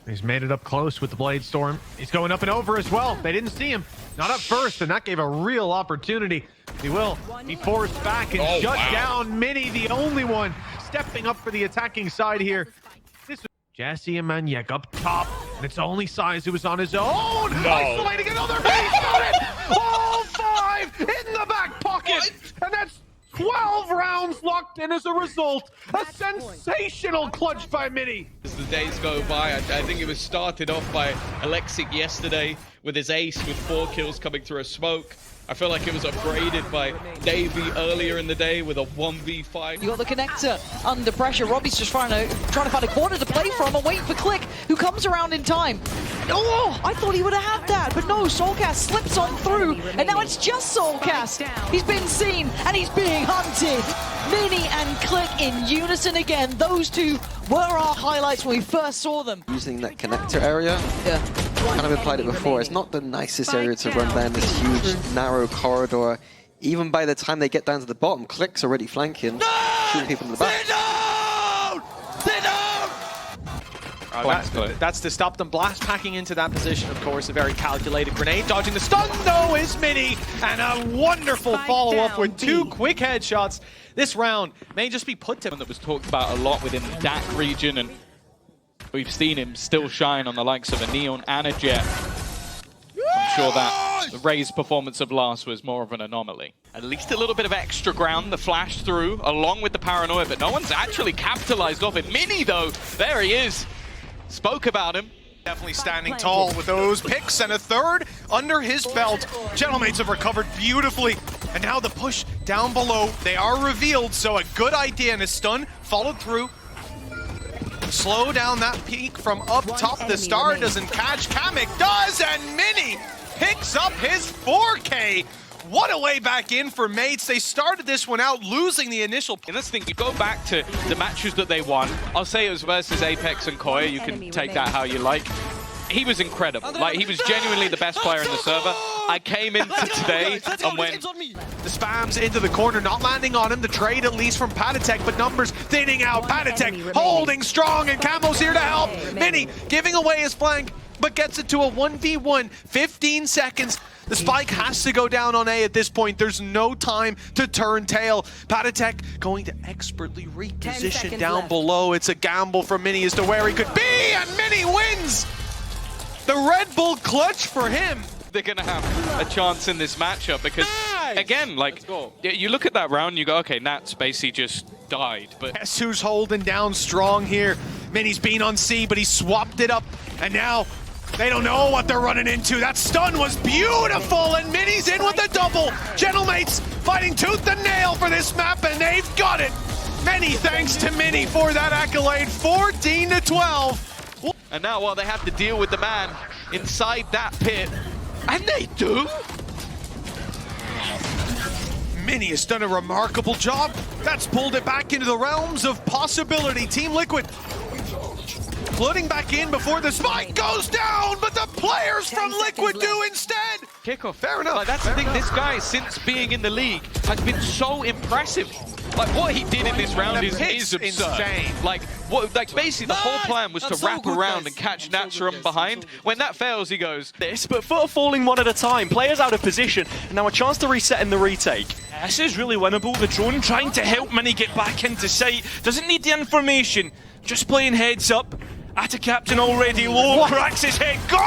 He's made it up close with the Blade Storm. He's going up and over as well. They didn't see him. Not up first, and that gave a real opportunity. He will be forced back and shut down. Minny, the only one stepping up for the attacking side here. This was Jesse and Maniek up top, and it's only Size who was on his own. Isolating another base on it. All 5 in the back pocket, and that's 12 rounds locked in as a result. A sensational clutch by Minny. As the days go by, I think it was started off by Alexic yesterday with his ace with 4 kills coming through a smoke. I feel like it was upgraded by Davey earlier in the day with a 1v5. You got the connector under pressure. Robbie's just trying to find a corner to play from and wait for Click, who comes around in time. Oh, I thought he would have had that, but no, Soulcast slips on through, and now it's just Soulcast. He's been seen, and he's being hunted. Minny and Click in unison again. Those two were our highlights when we first saw them. Using that connector area, Yeah. kind of implied it before, it's not the nicest area to run down this huge, narrow corridor. Even by the time they get down to the bottom, Click's already flanking, shooting people in the back. That's to stop them blast packing into that position, of course. A very calculated grenade. Dodging the stun, though, is Minny. And a wonderful follow-up with 2 quick headshots. This round may just be put to him. That was talked about a lot within the DAC region, and we've seen him still shine on the likes of a Neon and a Jet. I'm sure that the Raze performance of last was more of an anomaly. At least a little bit of extra ground, the flash through, along with the paranoia, but no one's actually capitalized off it. Minny, though, there he is. Spoke about him. Definitely standing tall with those picks and a third under his belt. Gentlemates have recovered beautifully. And now the push down below. They are revealed, so a good idea, and a stun followed through. Slow down that peak from up top. The star doesn't catch. Kamek does, and Minny picks up his 4K. What a way back in for Mates. They started this one out losing the initial. And that's the thing, you go back to the matches that they won. I'll say it was versus Apex and Koya. You can take that how you like. He was incredible. Like, he was genuinely the best player in the server. I came into today and went... The spams into the corner, not landing on him. The trade, at least from Patatek, but numbers thinning out. Patatek holding strong, and Camo's here to help. Minny giving away his flank, but gets it to a 1v1. 15 seconds. The spike has to go down on A at this point. There's no time to turn tail. Patatek going to expertly reposition down below. It's a gamble from Minny as to where he could be, and Minny wins! The Red Bull clutch for him. They're going to have a chance in this matchup because, again, like, you look at that round and you go, okay, Nats basically just died. But Guess who's holding down strong here? Minny's been on C, but he swapped it up, and now they don't know what they're running into. That stun was beautiful, and Minny's in with the double. Gentlemates fighting tooth and nail for this map, and they've got it. Many thanks to Minny for that accolade. 14-12. And now, well, they have to deal with the man inside that pit. And they do! Minny has done a remarkable job. That's pulled it back into the realms of possibility. Team Liquid floating back in before the spike goes down, but the players from Liquid do instead. Kickoff. Fair enough. Like, that's the thing, this guy, since being in the league, has been so impressive. Like, what he did in this round is absurd. Insane. Like, basically the whole plan was to wrap around and catch Nats from behind. When that fails, he goes... But foot are falling one at a time, players out of position, and now a chance to reset in the retake. This is really winnable. The drone trying to help Minny get back into sight. Doesn't need the information, just playing heads up. At a captain already low, cracks his head, goal!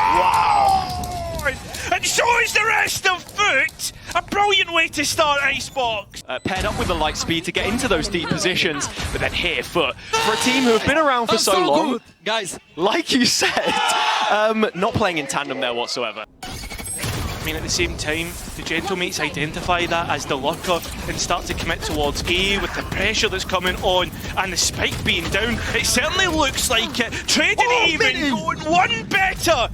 And so is the rest of Foot! A brilliant way to start Icebox! Paired up with the light speed to get into those deep positions, but then here, Foot, for a team who have been around for so long, guys, like you said, not playing in tandem there whatsoever. I mean, at the same time, the Gentlemates identify that as the lurker and start to commit towards A with the pressure that's coming on and the spike being down. It certainly looks like it. Trading even going one better.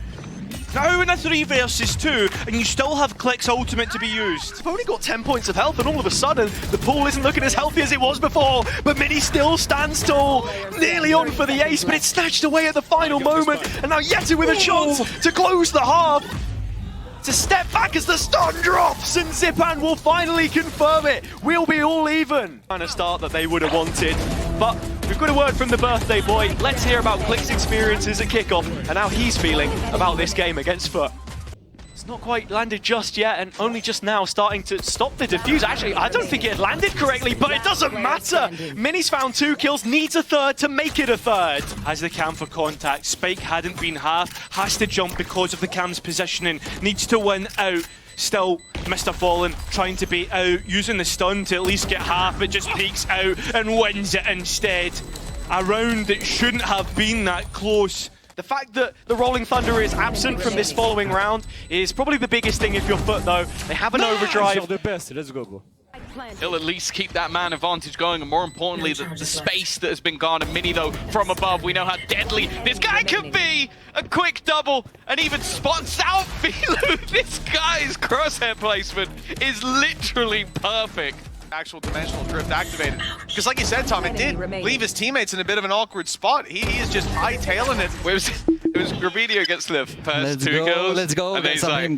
Now in a 3 versus 2, and you still have Click's ultimate to be used. They've only got 10 points of health, and all of a sudden, the pool isn't looking as healthy as it was before. But Minny still stands tall, nearly on for the ace, but it's snatched away at the final moment. And now Yeti with a chance to close the half. To step back as the stun drops, and Zipan will finally confirm it. We'll be all even. Kind of start that they would have wanted, but We've got a word from the birthday boy. Let's hear about Click's experiences at kickoff and how he's feeling about this game against Foot. It's not quite landed just yet, and only just now starting to stop the defuse. Actually, I don't think it had landed correctly, but it doesn't matter. Minny's found 2 kills, needs a third to make it a third. Has the cam for contact. Spike hadn't been half, has to jump because of the cam's positioning, needs to win out. Still, Mr. Fallen trying to bait out, using the stun to at least get half, but just peeks out and wins it instead. A round that shouldn't have been that close. The fact that the Rolling Thunder is absent from this following round is probably the biggest thing if you're Foot, though. They have an overdrive. The best. Let's go, bro. He'll at least keep that man advantage going, and more importantly, the space that has been guarded. Minny, though, from above, we know how deadly this guy can be! A quick double, and even spots out Filu! This guy's crosshair placement is literally perfect. Actual dimensional drift activated. Because like you said, Tom, it did leave his teammates in a bit of an awkward spot. He is just hightailing it. It was Gravidio gets the first 2 kills. Let's go. And then he's like,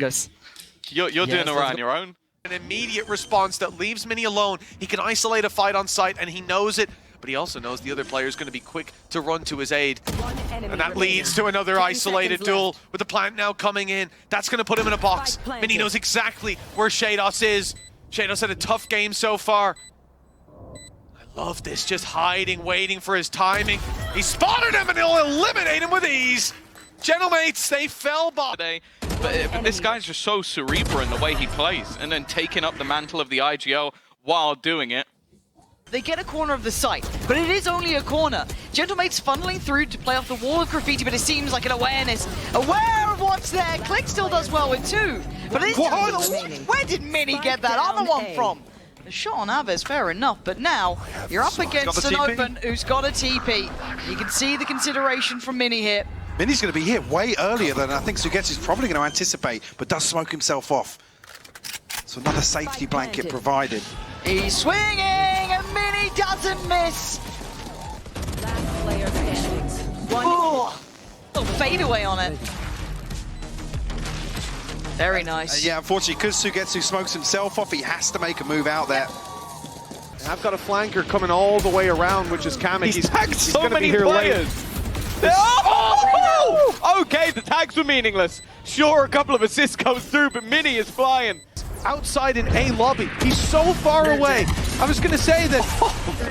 you're doing all right on your own. An immediate response that leaves Minny alone. He can isolate a fight on site, and he knows it, but he also knows the other player is going to be quick to run to his aid. And that leads to another isolated duel with the plant now coming in. That's going to put him in a box. Minny knows exactly where Shados is. Shados had a tough game so far. I love this, just hiding, waiting for his timing. He spotted him and he'll eliminate him with ease. Gentlemates, they fell by. But this guy's just so cerebral in the way he plays, and then taking up the mantle of the IGL while doing it. They get a corner of the site, but it is only a corner. Gentlemate's funneling through to play off the wall of graffiti, but it seems like an awareness. Aware of what's there. Click still does well with 2. But this where did Minny get that other one from? The shot on Aves, fair enough, but now you're up against an open who's got a TP. You can see the consideration from Minny here. Minny's going to be here way earlier than I think Sugetsu's probably going to anticipate, but does smoke himself off. So another safety blanket provided. He's swinging, and Minny doesn't miss. Oh, little fadeaway on it. Very nice. Yeah, unfortunately, because Sugetsu smokes himself off, he has to make a move out there. And I've got a flanker coming all the way around, which is Kamek. He's tagged so gonna many be here players. Oh! Okay, the tags were meaningless. Sure, a couple of assists go through, but Minny is flying. Outside in A lobby. He's so far away. I was going to say that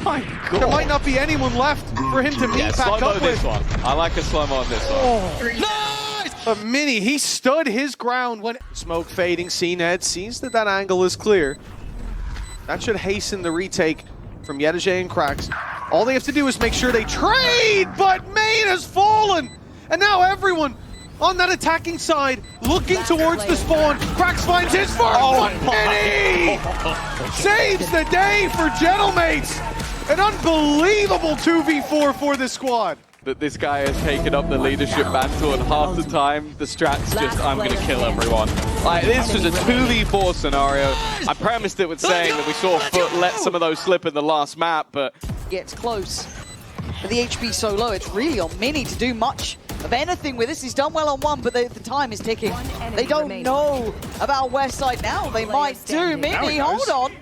My God. there might not be anyone left for him to meet back up with. This one. I like a slow-mo on this one. Nice! But Minny, he stood his ground when smoke fading. CNED sees that angle is clear. That should hasten the retake from Yedege and Cracks. All they have to do is make sure they trade, but Main has fallen! And now everyone on that attacking side looking towards the spawn. Cracks finds his first one. Minny saves the day for Gentlemates. An unbelievable 2v4 for this squad. That this guy has taken up the leadership mantle, and half the time the strat's just, I'm going to kill everyone. Like, this was a 2v4 scenario. I premised it with saying that we saw Foot let some of those slip in the last map, but Gets close. But the HP so low, it's really on Minny to do much of anything with this. He's done well on one, but the time is ticking. They don't know about Westside now. They might do. Minny, hold on.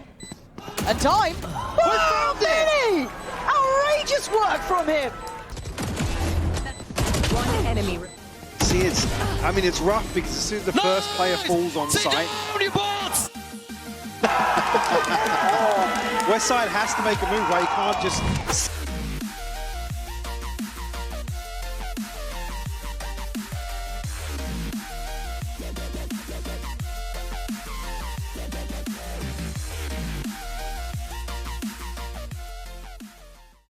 And time. Oh, Minny! Outrageous work from him. See, it's rough because as soon as the first player falls on site, Westside has to make a move where he can't just